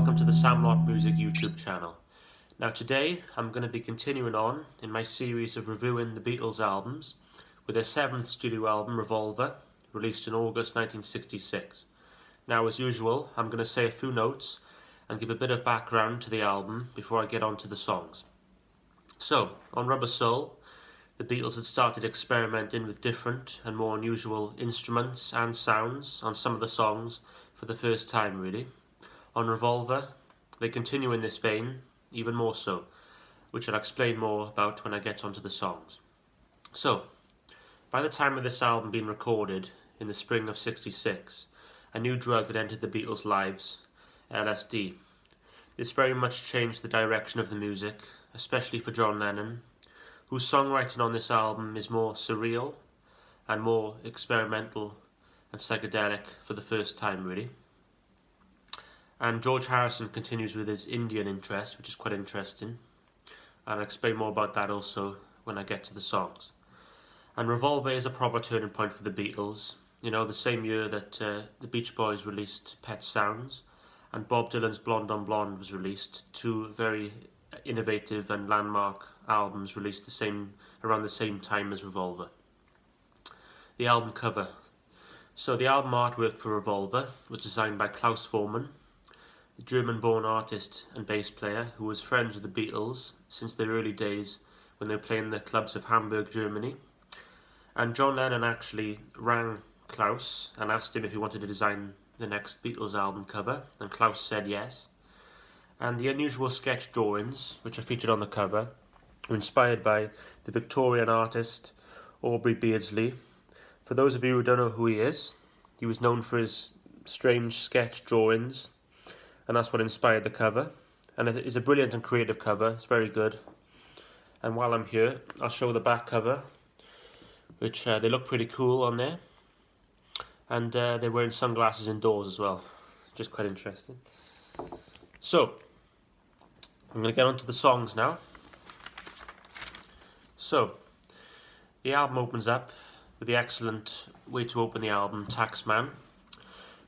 welcome to the Samlot Music YouTube channel. Now today I'm going to be continuing on in my series of reviewing the Beatles albums with their 7th studio album, Revolver, released in August 1966. Now as usual, I'm going to say a few notes and give a bit of background to the album before I get on to the songs. So, on Rubber Soul, the Beatles had started experimenting with different and more unusual instruments and sounds on some of the songs for the first time really. On Revolver, they continue in this vein, even more so, which I'll explain more about when I get onto the songs. So, by the time of this album being recorded, in the spring of '66, a new drug had entered the Beatles' lives, LSD. This very much changed the direction of the music, especially for John Lennon, whose songwriting on this album is more surreal and more experimental and psychedelic for the first time really. And George Harrison continues with his Indian interest, which is quite interesting. I'll explain more about that also when I get to the songs. And Revolver is a proper turning point for the Beatles. You know, the same year that the Beach Boys released Pet Sounds and Bob Dylan's Blonde on Blonde was released, two very innovative and landmark albums released around the same time as Revolver. The album cover. So the album artwork for Revolver was designed by Klaus Voormann, a German-born artist and bass player who was friends with the Beatles since their early days when they were playing the clubs of Hamburg, Germany. And John Lennon actually rang Klaus and asked him if he wanted to design the next Beatles album cover, and Klaus said yes. And the unusual sketch drawings, which are featured on the cover, were inspired by the Victorian artist Aubrey Beardsley. For those of you who don't know who he was known for his strange sketch drawings, and that's what inspired the cover. And it is a brilliant and creative cover, it's very good. And while I'm here, I'll show the back cover, which they look pretty cool on there. And they're wearing sunglasses indoors as well, which is quite interesting. So, I'm going to get on to the songs now. So, the album opens up with the excellent way to open the album, Taxman,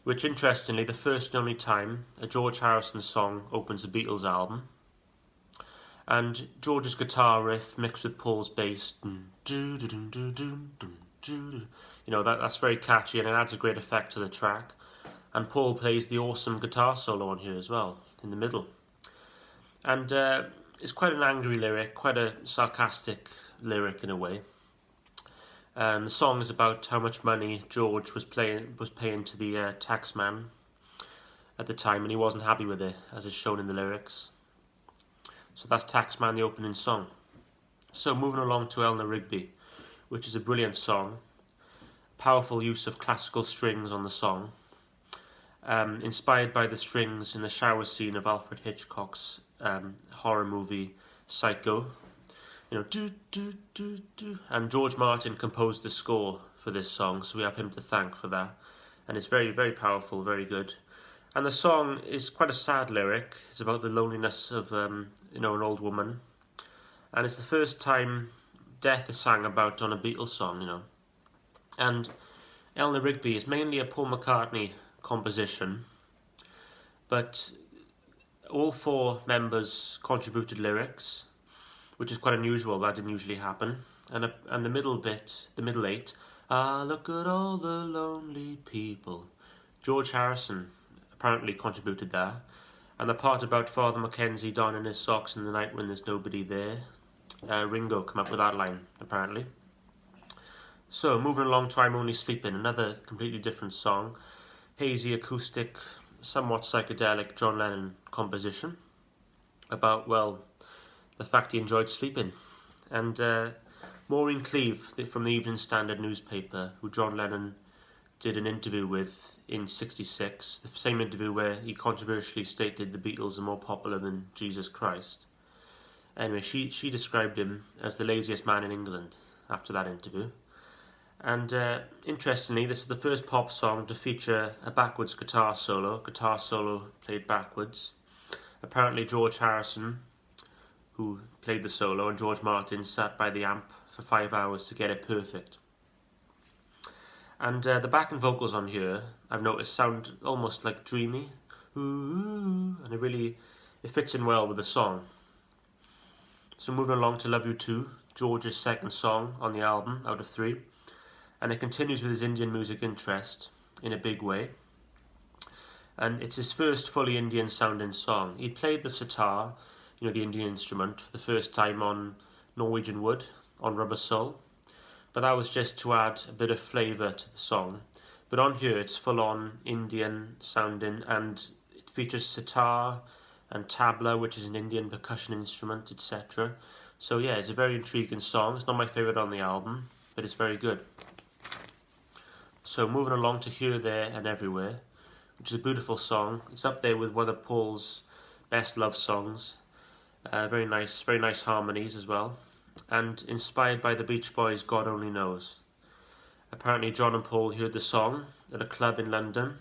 which interestingly, the first and only time a George Harrison song opens a Beatles album. And George's guitar riff mixed with Paul's bass, that's very catchy and it adds a great effect to the track. And Paul plays the awesome guitar solo on here as well, in the middle. And it's quite an angry lyric, quite a sarcastic lyric in a way. And the song is about how much money George was paying to the taxman at the time, and he wasn't happy with it, as is shown in the lyrics. So that's Taxman, the opening song. So moving along to Eleanor Rigby, which is a brilliant song. Powerful use of classical strings on the song. Inspired by the strings in the shower scene of Alfred Hitchcock's horror movie Psycho. And George Martin composed the score for this song, so we have him to thank for that. And it's very, very powerful, very good. And the song is quite a sad lyric. It's about the loneliness of an old woman. And it's the first time death is sang about on a Beatles song, And Eleanor Rigby is mainly a Paul McCartney composition, but all 4 members contributed lyrics, which is quite unusual. That didn't usually happen. And the middle bit, the middle 8, look at all the lonely people. George Harrison apparently contributed that. And the part about Father Mackenzie donning his socks in the night when there's nobody there, Ringo come up with that line, apparently. So, moving along to I'm Only Sleeping, another completely different song. Hazy, acoustic, somewhat psychedelic John Lennon composition about, the fact he enjoyed sleeping. And Maureen Cleave from the Evening Standard newspaper, who John Lennon did an interview with in '66, the same interview where he controversially stated the Beatles are more popular than Jesus Christ. Anyway, she described him as the laziest man in England after that interview. And interestingly, this is the first pop song to feature a backwards guitar solo played backwards. Apparently George Harrison, who played the solo, and George Martin sat by the amp for 5 hours to get it perfect. And the backing vocals on here, I've noticed, sound almost like dreamy, ooh, and it fits in well with the song. So moving along to Love You Too, George's second song on the album out of 3, and it continues with his Indian music interest in a big way. And it's his first fully Indian sounding song. He played the sitar, the Indian instrument, for the first time on Norwegian Wood, on Rubber Soul, but that was just to add a bit of flavour to the song. But on here it's full on Indian sounding, and it features sitar and tabla, which is an Indian percussion instrument, etc. So yeah, it's a very intriguing song. It's not my favourite on the album, but it's very good. So moving along to Here, There and Everywhere, which is a beautiful song. It's up there with one of Paul's best love songs. Very nice harmonies as well. And inspired by the Beach Boys' God Only Knows. Apparently John and Paul heard the song at a club in London,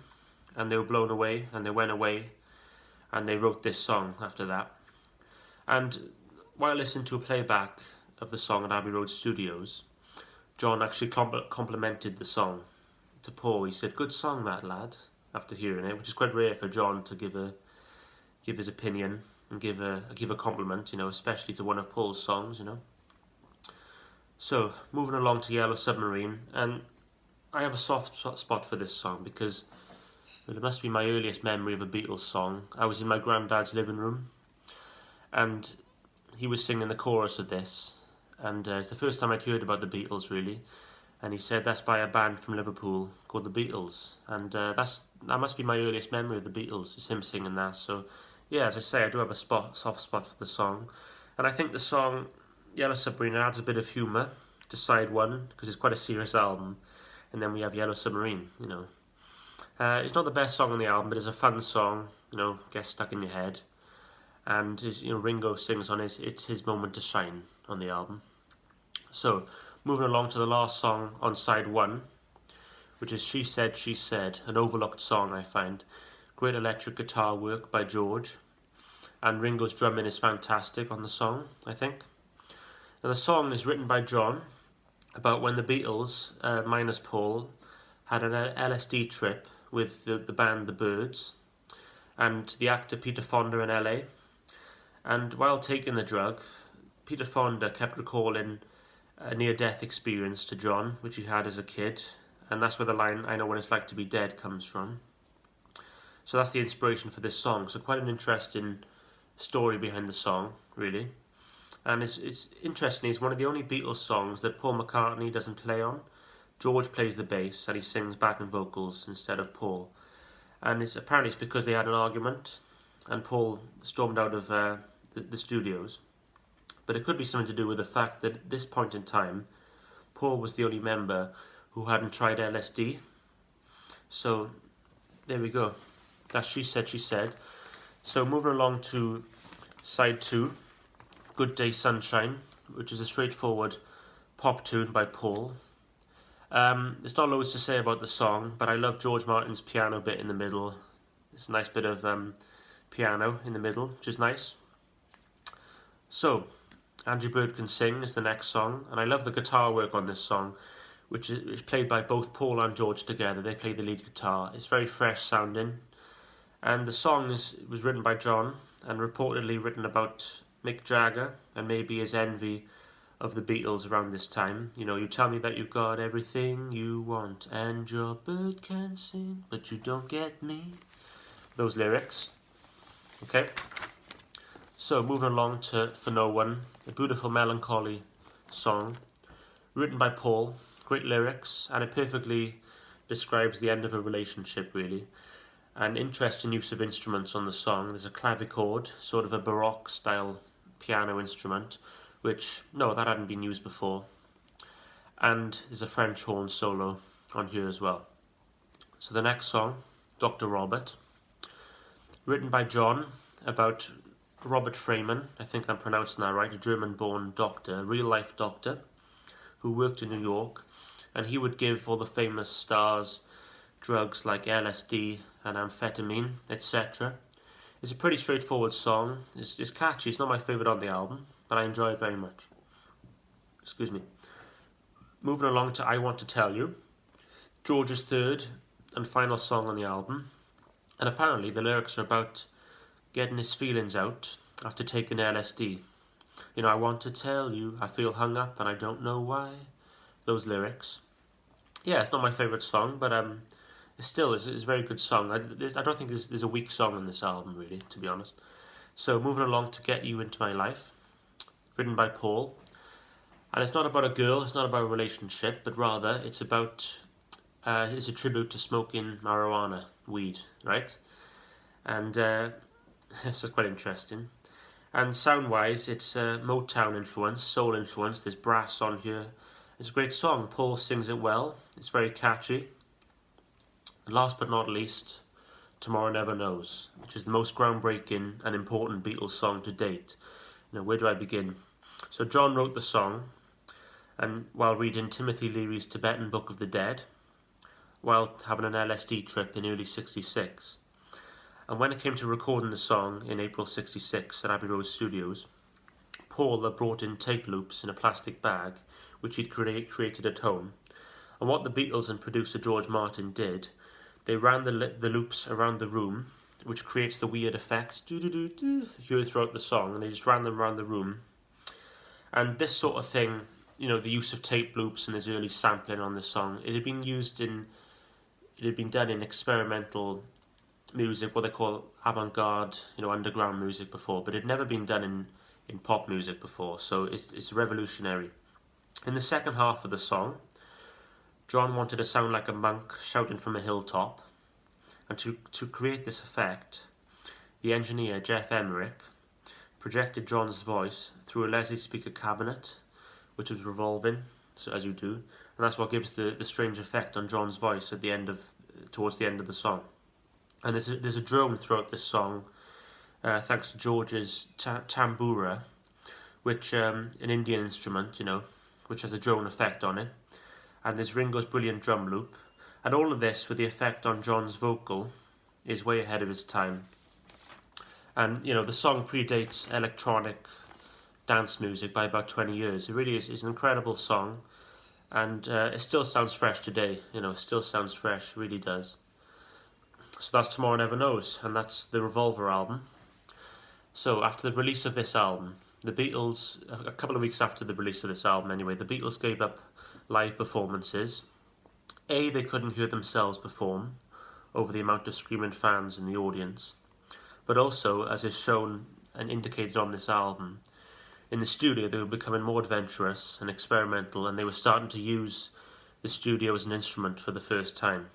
and they were blown away, and they went away, and they wrote this song after that. And while listening to a playback of the song at Abbey Road Studios, John actually complimented the song to Paul. He said, "Good song that, lad," after hearing it, which is quite rare for John to give his opinion and give a compliment, especially to one of Paul's songs, So, moving along to Yellow Submarine, and I have a soft spot for this song because it must be my earliest memory of a Beatles song. I was in my granddad's living room, and he was singing the chorus of this, and it's the first time I'd heard about the Beatles, really. And he said that's by a band from Liverpool called the Beatles, and that must be my earliest memory of the Beatles, is him singing that. So yeah, as I say, I do have a soft spot for the song, and I think the song Yellow Submarine adds a bit of humour to side 1 because it's quite a serious album, and then we have Yellow Submarine. It's not the best song on the album, but it's a fun song. Gets stuck in your head, and Ringo sings on it's his moment to shine on the album. So, moving along to the last song on side 1, which is She Said, She Said, an overlooked song, I find. Great electric guitar work by George, and Ringo's drumming is fantastic on the song, I think. Now, the song is written by John about when the Beatles, minus Paul, had an LSD trip with the band The Byrds and the actor Peter Fonda in LA. And while taking the drug, Peter Fonda kept recalling a near-death experience to John, which he had as a kid, and that's where the line "I know what it's like to be dead" comes from. So that's the inspiration for this song. So quite an interesting story behind the song, really. And it's interesting, it's one of the only Beatles songs that Paul McCartney doesn't play on. George plays the bass and he sings backing vocals instead of Paul. And apparently it's because they had an argument and Paul stormed out of the studios. But it could be something to do with the fact that at this point in time, Paul was the only member who hadn't tried LSD. So there we go. That's She Said, She Said. So moving along to side 2, Good Day Sunshine, which is a straightforward pop tune by Paul. There's not loads to say about the song, but I love George Martin's piano bit in the middle. It's a nice bit of piano in the middle, which is nice. So, Andrew Bird Can Sing is the next song, and I love the guitar work on this song, which is played by both Paul and George together. They play the lead guitar. It's very fresh sounding, and the song was written by John and reportedly written about Mick Jagger and maybe his envy of the Beatles around this time. You tell me that you've got everything you want and your bird can sing, but you don't get me. Those lyrics. Okay. So moving along to For No One, a beautiful melancholy song written by Paul, great lyrics, and it perfectly describes the end of a relationship, really. An interesting use of instruments on the song. There's a clavichord, sort of a Baroque style piano instrument, which, no, that hadn't been used before. And there's a French horn solo on here as well. So the next song, Dr. Robert, written by John about Robert Freeman, I think I'm pronouncing that right, a German-born doctor, a real-life doctor, who worked in New York, and he would give all the famous stars drugs like LSD and amphetamine, etc. It's a pretty straightforward song. It's catchy. It's not my favourite on the album, but I enjoy it very much. Excuse me. Moving along to I Want to Tell You, George's third and final song on the album. And apparently the lyrics are about getting his feelings out after taking LSD. You know, I want to tell you, I feel hung up and I don't know why. Those lyrics. Yeah, it's not my favourite song, but it still is a very good song. I don't think there's a weak song on this album, really, to be honest. So, moving along to Get You Into My Life, written by Paul. And it's not about a girl, it's not about a relationship, but rather it's about, it's a tribute to smoking marijuana, weed, right? And this is quite interesting. And sound-wise, it's Motown influence, soul influence, there's brass on here. It's a great song, Paul sings it well, it's very catchy. And last but not least, Tomorrow Never Knows, which is the most groundbreaking and important Beatles song to date. You know, where do I begin? So John wrote the song, and while reading Timothy Leary's Tibetan Book of the Dead, while having an LSD trip in early '66. And when it came to recording the song in April '66 at Abbey Road Studios, Paul had brought in tape loops in a plastic bag, which he'd created at home. And what the Beatles and producer George Martin did, they ran the loops around the room, which creates the weird effects you hear throughout the song, and they just ran them around the room. And this sort of thing, you know, the use of tape loops and this early sampling on the song, it had been done in experimental music, what they call avant-garde, you know, underground music before, but it had never been done in pop music before, so it's revolutionary. In the second half of the song, John wanted to sound like a monk shouting from a hilltop, and to create this effect, the engineer Jeff Emmerich projected John's voice through a Leslie speaker cabinet, which was revolving, so as you do, and that's what gives the strange effect on John's voice towards the end of the song. And there's a drone throughout this song, thanks to George's tambura, which an Indian instrument, you know, which has a drone effect on it. And there's Ringo's brilliant drum loop, and all of this with the effect on John's vocal is way ahead of his time. And you know, the song predates electronic dance music by about 20 years. It really is an incredible song, and it still sounds fresh today. You know, it still sounds fresh, really does. So that's Tomorrow Never Knows, and that's the Revolver album. So after the release of this album, the Beatles, a couple of weeks after the release of this album anyway, the Beatles gave up live performances. A, they couldn't hear themselves perform over the amount of screaming fans in the audience, but also, as is shown and indicated on this album, in the studio they were becoming more adventurous and experimental, and they were starting to use the studio as an instrument for the first time.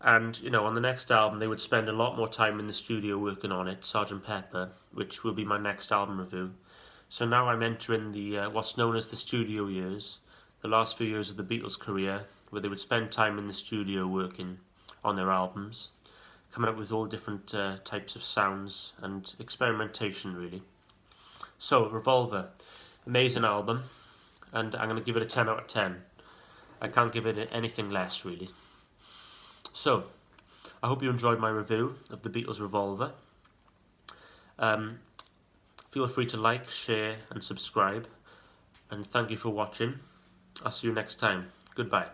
And, you know, on the next album they would spend a lot more time in the studio working on it, Sgt. Pepper, which will be my next album review. So now I'm entering the what's known as the studio years, the last few years of the Beatles' career, where they would spend time in the studio working on their albums, coming up with all different types of sounds and experimentation, really. So, Revolver, amazing album, and I'm going to give it a 10 out of 10. I can't give it anything less, really. So, I hope you enjoyed my review of the Beatles' Revolver. Feel free to like, share and subscribe, and thank you for watching. I'll see you next time. Goodbye.